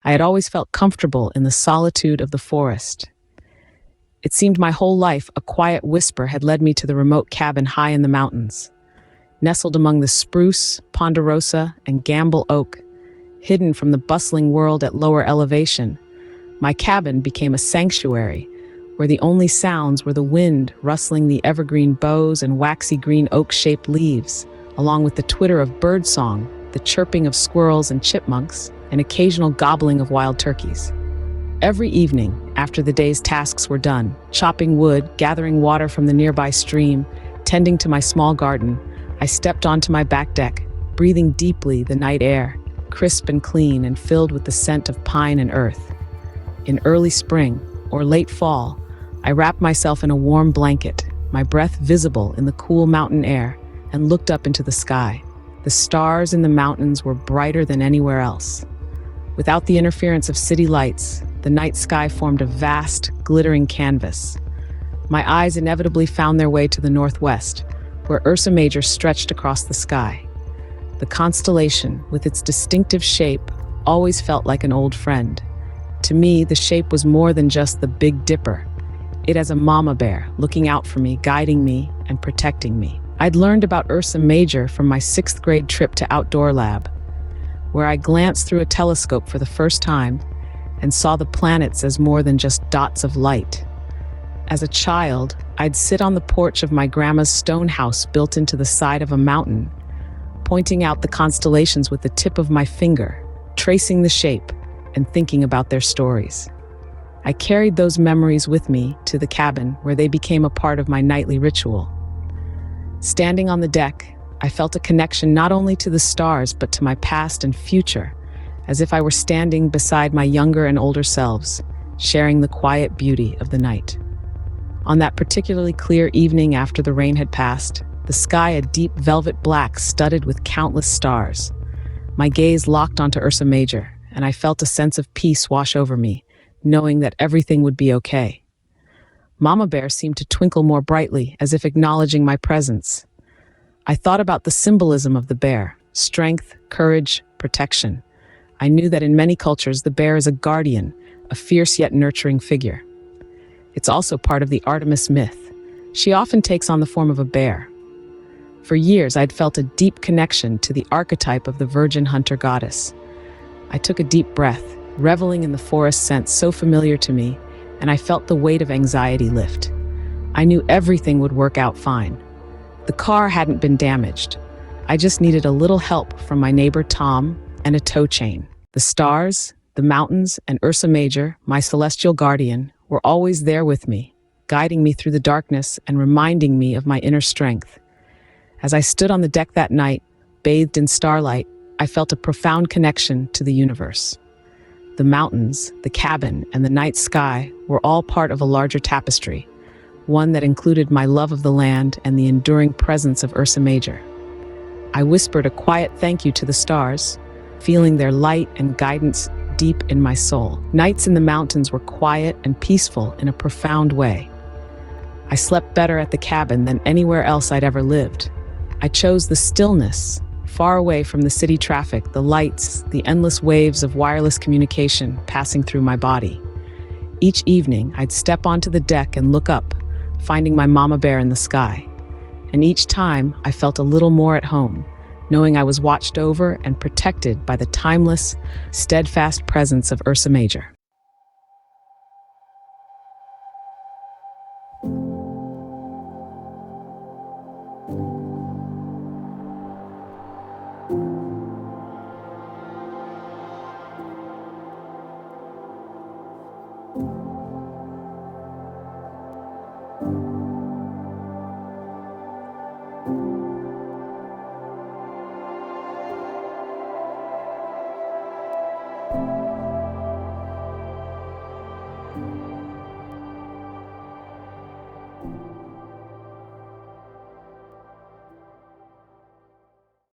I had always felt comfortable in the solitude of the forest. It seemed my whole life a quiet whisper had led me to the remote cabin high in the mountains. Nestled among the spruce, ponderosa, and gamble oak, hidden from the bustling world at lower elevation, my cabin became a sanctuary where the only sounds were the wind rustling the evergreen boughs and waxy green oak-shaped leaves, along with the twitter of birdsong, the chirping of squirrels and chipmunks, and occasional gobbling of wild turkeys. Every evening, after the day's tasks were done, chopping wood, gathering water from the nearby stream, tending to my small garden, I stepped onto my back deck, breathing deeply the night air, crisp and clean and filled with the scent of pine and earth. In early spring or late fall, I wrapped myself in a warm blanket, my breath visible in the cool mountain air, and looked up into the sky. The stars in the mountains were brighter than anywhere else. Without the interference of city lights, the night sky formed a vast, glittering canvas. My eyes inevitably found their way to the northwest, where Ursa Major stretched across the sky. The constellation, with its distinctive shape, always felt like an old friend. To me, the shape was more than just the Big Dipper. It as a mama bear, looking out for me, guiding me, and protecting me. I'd learned about Ursa Major from my 6th grade trip to Outdoor Lab, where I glanced through a telescope for the first time and saw the planets as more than just dots of light. As a child, I'd sit on the porch of my grandma's stone house built into the side of a mountain, pointing out the constellations with the tip of my finger, tracing the shape, and thinking about their stories. I carried those memories with me to the cabin, where they became a part of my nightly ritual. Standing on the deck, I felt a connection not only to the stars but to my past and future, as if I were standing beside my younger and older selves, sharing the quiet beauty of the night. On that particularly clear evening after the rain had passed, the sky a deep velvet black studded with countless stars. My gaze locked onto Ursa Major, and I felt a sense of peace wash over me, knowing that everything would be okay. Mama Bear seemed to twinkle more brightly, as if acknowledging my presence. I thought about the symbolism of the bear: strength, courage, protection. I knew that in many cultures the bear is a guardian, a fierce yet nurturing figure. It's also part of the Artemis myth. She often takes on the form of a bear. For years, I'd felt a deep connection to the archetype of the virgin hunter goddess. I took a deep breath, reveling in the forest scent so familiar to me, and I felt the weight of anxiety lift. I knew everything would work out fine. The car hadn't been damaged. I just needed a little help from my neighbor Tom and a tow chain. The stars, the mountains, and Ursa Major, my celestial guardian, were always there with me, guiding me through the darkness and reminding me of my inner strength. As I stood on the deck that night, bathed in starlight, I felt a profound connection to the universe. The mountains, the cabin, and the night sky were all part of a larger tapestry, one that included my love of the land and the enduring presence of Ursa Major. I whispered a quiet thank you to the stars, feeling their light and guidance deep in my soul. Nights in the mountains were quiet and peaceful in a profound way. I slept better at the cabin than anywhere else I'd ever lived. I chose the stillness, far away from the city traffic, the lights, the endless waves of wireless communication passing through my body. Each evening, I'd step onto the deck and look up, finding my mama bear in the sky. And each time, I felt a little more at home, knowing I was watched over and protected by the timeless, steadfast presence of Ursa Major.